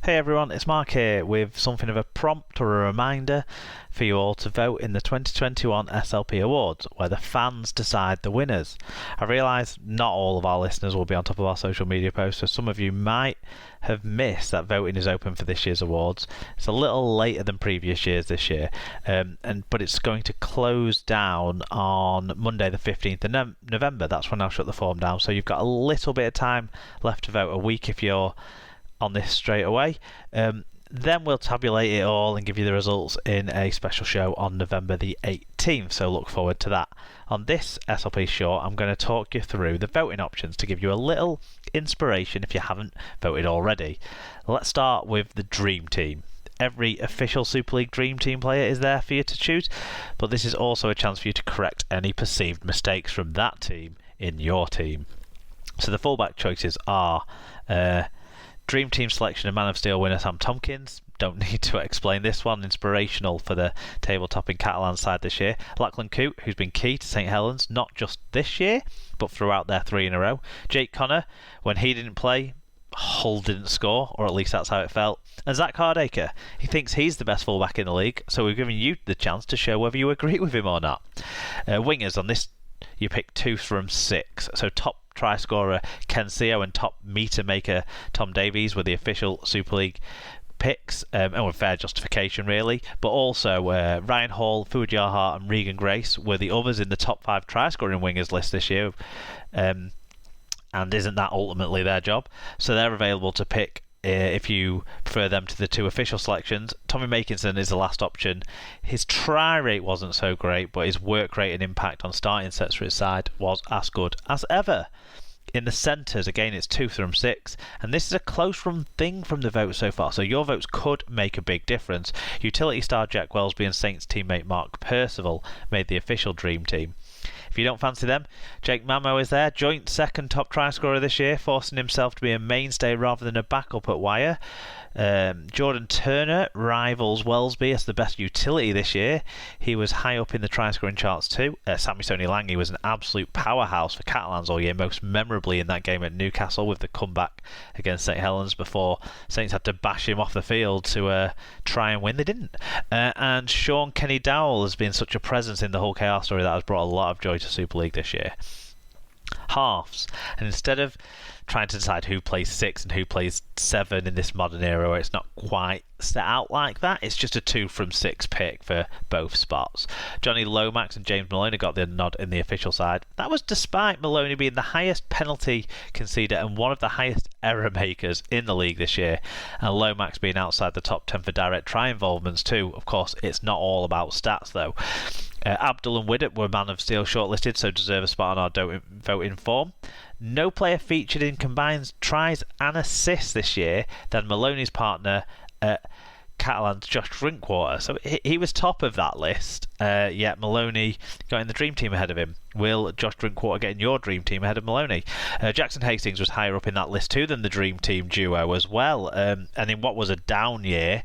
Hey everyone, it's Mark here with something of a prompt or a reminder for you all to vote in the 2021 SLP Awards, where the fans decide the winners. I realise not all of our listeners will be on top of our social media posts, so some of you might have missed that voting is open for this year's awards. It's a little later than previous years this year, but it's going to close down on Monday the 15th of November. That's when I'll shut the form down, so you've got a little bit of time left to vote, a week if you're on this straight away. Then we'll tabulate it all and give you the results in a special show on November the 18th, so look forward to that. On this SLP short, I'm going to talk you through the voting options to give you a little inspiration if you haven't voted already. Let's start with the Dream Team. Every official Super League Dream Team player is there for you to choose, but this is also a chance for you to correct any perceived mistakes from that team in your team. So the fullback choices are Dream Team selection and Man of Steel winner Sam Tompkins. Don't need to explain this one. Inspirational for the tabletop Catalan side this year. Lachlan Coote, who's been key to St Helens, not just this year, but throughout their three in a row. Jake Connor, when he didn't play, Hull didn't score, or at least that's how it felt. And Zach Hardacre, he thinks he's the best fullback in the league, so we've given you the chance to show whether you agree with him or not. Wingers on this, you pick 2 from 6. So top try scorer Ken Seo and top meter maker Tom Davies were the official Super League picks, and with fair justification really, but also Ryan Hall, Fuad Yarhart and Regan Grace were the others in the top 5 try scoring wingers list this year, and isn't that ultimately their job? So they're available to pick if you prefer them to the 2 official selections. Tommy Makinson is the last option. His try rate wasn't so great, but his work rate and impact on starting sets for his side was as good as ever. In the centres, again, it's 2 from 6, and this is a close run thing from the votes so far, so your votes could make a big difference. Utility star Jack Wellesby and Saints teammate Mark Percival made the official Dream Team. If you don't fancy them, Jake Mamo is there, joint second top try scorer this year, forcing himself to be a mainstay rather than a backup at wire. Jordan Turner rivals Wellesby as the best utility this year. He was high up in the try scoring charts too. Sammy Soni Lange was an absolute powerhouse for Catalans all year, most memorably in that game at Newcastle with the comeback against St Helens before Saints had to bash him off the field to try and win. They didn't. And Sean Kenny Dowell has been such a presence in the whole KR story that has brought a lot of joy to Super League this year. Halves, and instead of trying to decide who plays 6 and who plays 7 in this modern era where it's not quite set out like that, it's just a 2 from 6 pick for both spots. Johnny Lomax and James Maloney got the nod in the official side. That was despite Maloney being the highest penalty conceder and one of the highest error makers in the league this year, and Lomax being outside the top 10 for direct try involvements too. Of course, it's not all about stats though. Abdul and Widdop were Man of Steel shortlisted, so deserve a spot on our voting form. No player featured in combined tries and assists this year than Maloney's partner Catalan's Josh Drinkwater. So he was top of that list, yet Maloney got in the Dream Team ahead of him. Will Josh Drinkwater get in your Dream Team ahead of Maloney? Jackson Hastings was higher up in that list too than the Dream Team duo as well. And in what was a down year,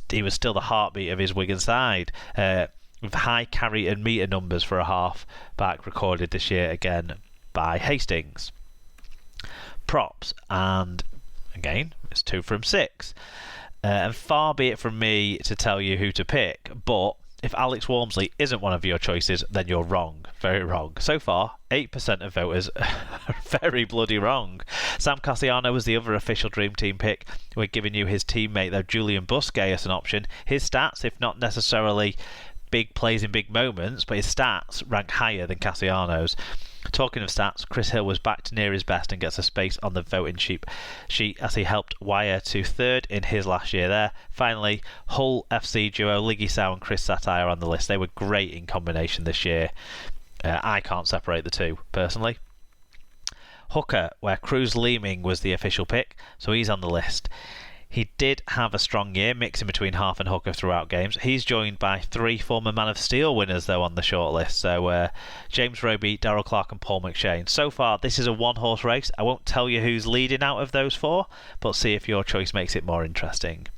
he was still the heartbeat of his Wigan side. With high carry and metre numbers for a half back recorded this year again by Hastings. Props, and again it's 2 from 6, and far be it from me to tell you who to pick, but if Alex Walmsley isn't one of your choices, then you're wrong, very wrong. So far 8% of voters are very bloody wrong. Sam Cassiano was the other official Dream Team pick. We're giving you his teammate though, Julian Busquet, as an option. His stats, if not necessarily big plays in big moments, but his stats rank higher than Cassiano's. Talking of stats, Chris Hill was back to near his best and gets a space on the voting sheet as he helped Wire to 3rd in his last year there. Finally, Hull FC duo Liggy Sow and Chris Satire on the list. They were great in combination this year. I can't separate the two personally. Hooker, where Cruz Leeming was the official pick, so he's on the list. He did have a strong year, mixing between half and hooker throughout games. He's joined by 3 former Man of Steel winners, though, on the shortlist. So James Roby, Darryl Clark and Paul McShane. So far, this is a one-horse race. I won't tell you who's leading out of those 4, but see if your choice makes it more interesting.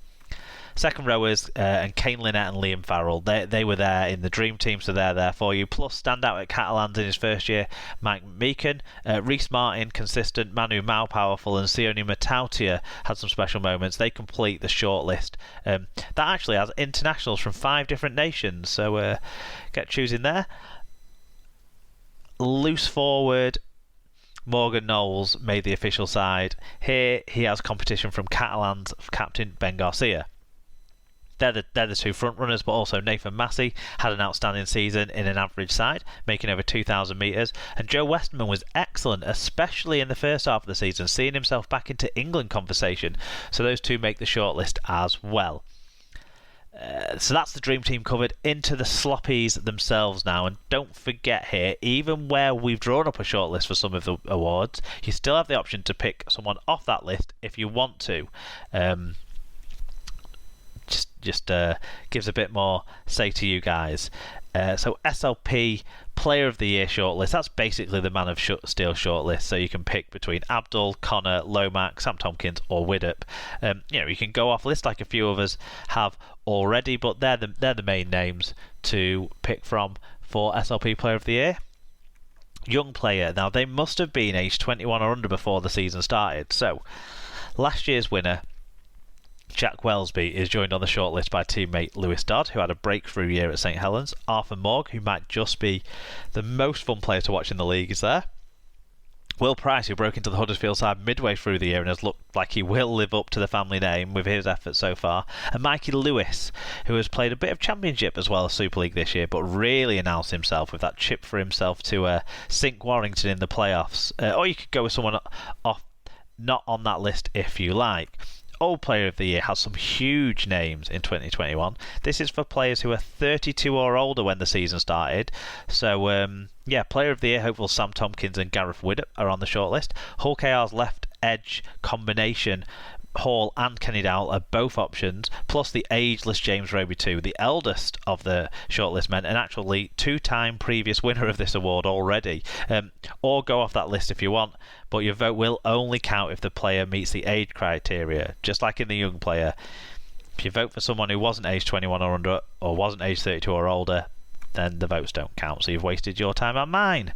Second rowers and Kane Lynette and Liam Farrell, they were there in the dream team, so they're there for you. Plus, standout at Catalans in his first year, Mike Meakin, Reece Martin, consistent, Manu Mao, powerful, and Sione Matautia had some special moments. They complete the shortlist. That actually has internationals from 5 different nations, so get choosing there. Loose forward, Morgan Knowles made the official side. Here he has competition from Catalans captain Ben Garcia. They're the 2 front runners, but also Nathan Massey had an outstanding season in an average side, making over 2,000 metres. And Joe Westerman was excellent, especially in the first half of the season, seeing himself back into England conversation. So those 2 make the shortlist as well. So that's the dream team covered. Into the SLPies themselves now, and don't forget here, even where we've drawn up a shortlist for some of the awards, you still have the option to pick someone off that list if you want to. Just gives a bit more say to you guys. So SLP Player of the Year shortlist, that's basically the Man of Steel shortlist, so you can pick between Abdul, Connor, Lomax, Sam Tompkins or Widdop. You can go off list like a few of us have already, but they're the main names to pick from for SLP Player of the Year. Young player, now they must have been aged 21 or under before the season started, so last year's winner Jack Wellesby is joined on the shortlist by teammate Lewis Dodd, who had a breakthrough year at St Helens. Arthur Morg, who might just be the most fun player to watch in the league, is there. Will Price, who broke into the Huddersfield side midway through the year and has looked like he will live up to the family name with his efforts so far. And Mikey Lewis, who has played a bit of Championship as well as Super League this year, but really announced himself with that chip for himself to sink Warrington in the playoffs. Or you could go with someone off not on that list if you like. Old Player of the Year has some huge names in 2021. This is for players who are 32 or older when the season started. So, Player of the Year hopeful Sam Tompkins and Gareth Widdop are on the shortlist. Hull KR's left edge combination, Hall and Kenny Dowell, are both options, plus the ageless James Roby too, the eldest of the shortlist men, and actually 2-time previous winner of this award already. Or go off that list if you want, but your vote will only count if the player meets the age criteria, just like in the young player. If you vote for someone who wasn't aged 21 or under, or wasn't aged 32 or older, then the votes don't count, so you've wasted your time and mine.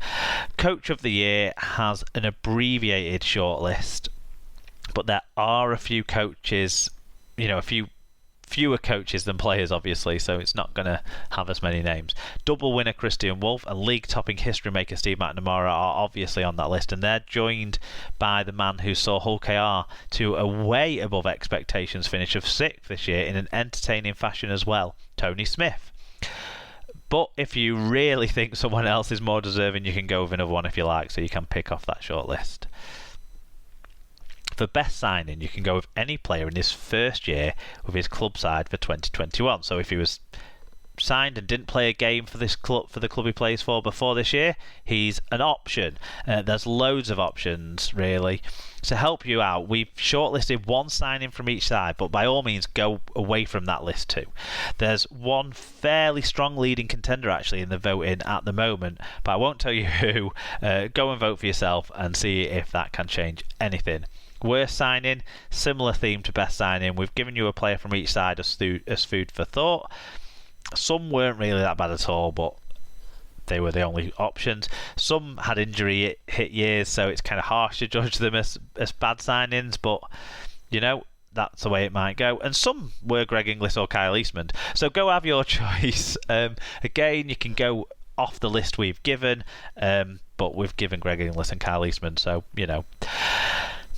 Coach of the Year has an abbreviated shortlist, but there are a few coaches, fewer coaches than players, obviously, so it's not going to have as many names. Double winner Christian Wolf and league-topping history maker Steve McNamara are obviously on that list, and they're joined by the man who saw Hull KR to a way above expectations finish of 6th this year in an entertaining fashion as well, Tony Smith. But if you really think someone else is more deserving, you can go with another one if you like, so you can pick off that shortlist. For best signing, you can go with any player in his first year with his club side for 2021. So if he was signed and didn't play a game for this club, for the club he plays for before this year, he's an option. There's loads of options really. To help you out, we've shortlisted one signing from each side, but by all means go away from that list too. There's one fairly strong leading contender actually in the voting at the moment, but I won't tell you who. Go and vote for yourself and see if that can change anything. Worst signing, similar theme to best signing. We've given you a player from each side as food for thought. Some weren't really that bad at all, but they were the only options. Some had injury hit years, so it's kind of harsh to judge them as bad signings, but that's the way it might go. And some were Greg Inglis or Kyle Eastman. So go have your choice. Again, you can go off the list we've given, but we've given Greg Inglis and Kyle Eastman, so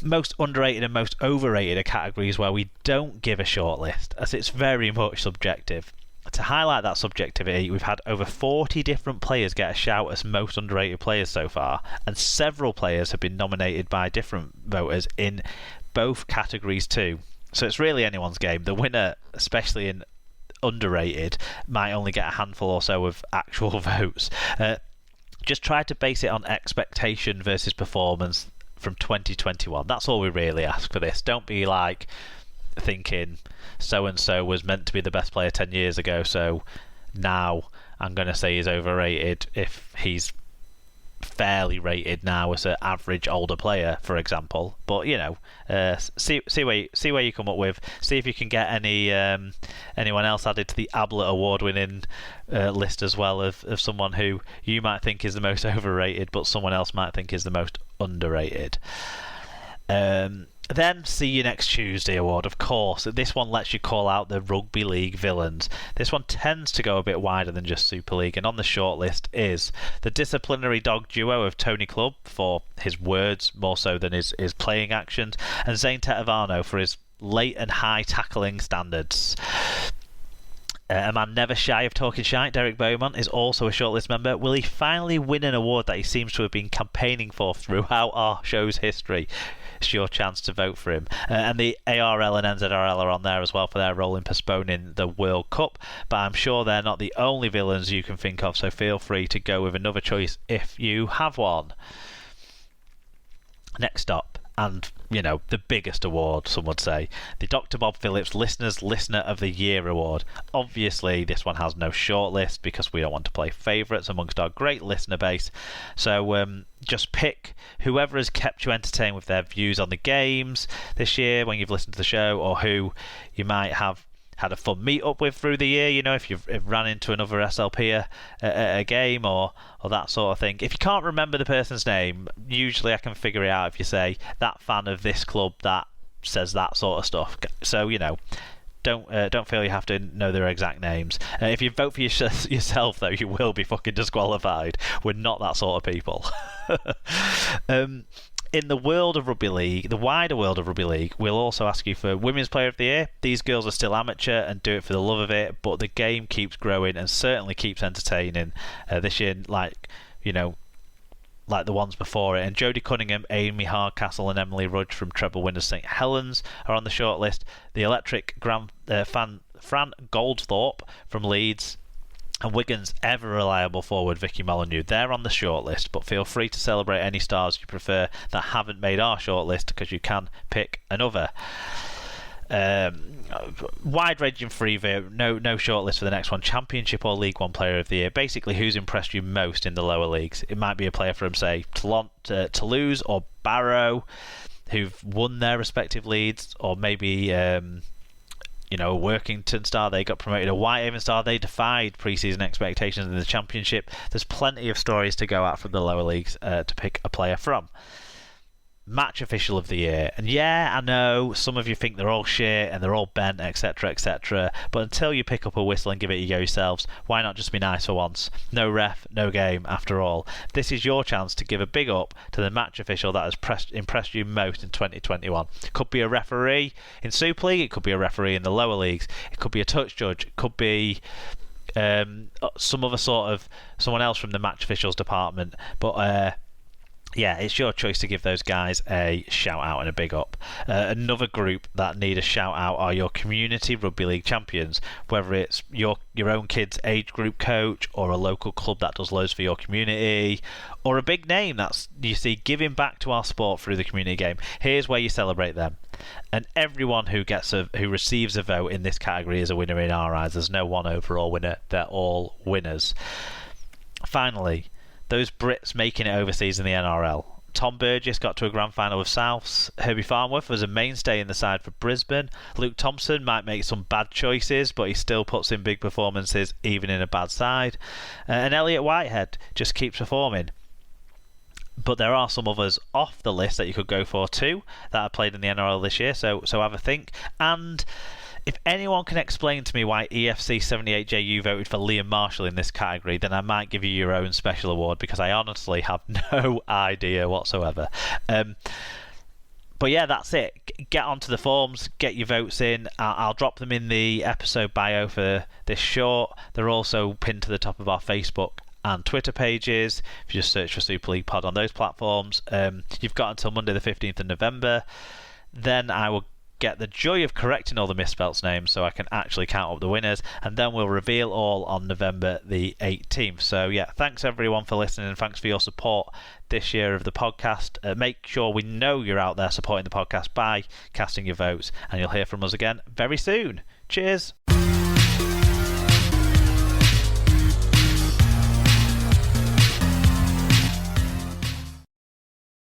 most underrated and most overrated are categories where we don't give a shortlist, as it's very much subjective. To highlight that subjectivity, we've had over 40 different players get a shout as most underrated players so far, and several players have been nominated by different voters in both categories too. So it's really anyone's game. The winner, especially in underrated, might only get a handful or so of actual votes. Just try to base it on expectation versus performance from 2021. That's all we really ask for this. Don't be like thinking so and so was meant to be the best player 10 years ago, so now I'm going to say he's overrated if he's fairly rated now as an average older player, for example. But see where you come up with. See if you can get anyone else added to the Ablett award-winning list as well of someone who you might think is the most overrated, but someone else might think is the most underrated. Then See You Next Tuesday award, of course. This one lets you call out the rugby league villains. This one tends to go a bit wider than just Super League, and on the shortlist is the disciplinary dog duo of Tony Clubb for his words more so than his playing actions, and Zane Tetevano for his late and high tackling standards. A man never shy of talking shite, Derek Beaumont, is also a shortlist member. Will he finally win an award that he seems to have been campaigning for throughout our show's history? It's your chance to vote for him. And the ARL and NZRL are on there as well for their role in postponing the World Cup. But I'm sure they're not the only villains you can think of, so feel free to go with another choice if you have one. Next up, and the biggest award, some would say, the Dr. Bob Phillips Listener of the Year award. Obviously this one has no shortlist because we don't want to play favourites amongst our great listener base, so just pick whoever has kept you entertained with their views on the games this year when you've listened to the show, or who you might have had a fun meet up with through the year, if you've ran into another SLP at a game or that sort of thing. If you can't remember the person's name, usually I can figure it out if you say that fan of this club that says that sort of stuff. So don't feel you have to know their exact names. If you vote for yourself though, you will be fucking disqualified. We're not that sort of people. In the world of rugby league, the wider world of rugby league, we'll also ask you for Women's Player of the Year. These girls are still amateur and do it for the love of it, but the game keeps growing and certainly keeps entertaining. This year, like the ones before it. And Jodie Cunningham, Amy Hardcastle and Emily Rudge from treble winners St Helens are on the shortlist. The electric Fran Goldthorpe from Leeds, and Wigan's ever-reliable forward Vicky Molyneux. They're on the shortlist, but feel free to celebrate any stars you prefer that haven't made our shortlist, because you can pick another. Wide-ranging free vote, no shortlist for the next one. Championship or League One Player of the Year. Basically, who's impressed you most in the lower leagues? It might be a player from, say, Toulouse or Barrow, who've won their respective leagues, or maybe a Workington Star, they got promoted. A Whitehaven Star, they defied pre-season expectations in the Championship. There's plenty of stories to go at from the lower leagues to pick a player from. Match Official of the Year. And yeah, I know some of you think they're all shit and they're all bent, etc., but until you pick up a whistle and give it a go yourselves, why not just be nice for once? No ref, no game, after all. This is your chance to give a big up to the match official that has impressed you most in 2021. It could be a referee in Super League, it could be a referee in the lower leagues, it could be a touch judge, it could be someone else from the match officials department, but yeah, it's your choice to give those guys a shout out and a big up. Another group that need a shout out are your community rugby league champions, whether it's your own kid's age group coach, or a local club that does loads for your community, or a big name that's, giving back to our sport through the community game. Here's where you celebrate them. And everyone who receives a vote in this category is a winner in our eyes. There's no one overall winner, they're all winners. Finally, those Brits making it overseas in the NRL. Tom Burgess got to a grand final with Souths. Herbie Farnworth was a mainstay in the side for Brisbane. Luke Thompson might make some bad choices, but he still puts in big performances even in a bad side. And Elliot Whitehead just keeps performing. But there are some others off the list that you could go for too that have played in the NRL this year, so have a think. And if anyone can explain to me why EFC 78JU voted for Liam Marshall in this category, then I might give you your own special award, because I honestly have no idea whatsoever. But yeah, that's it. Get onto the forums, get your votes in. I'll drop them in the episode bio for this short. They're also pinned to the top of our Facebook and Twitter pages. If you just search for Super League Pod on those platforms. You've got until Monday the 15th of November. Then I will get the joy of correcting all the misspelt names so I can actually count up the winners, and then we'll reveal all on November the 18th. So yeah, thanks everyone for listening, and thanks for your support this year of the podcast. Make sure we know you're out there supporting the podcast by casting your votes, and you'll hear from us again very soon. Cheers.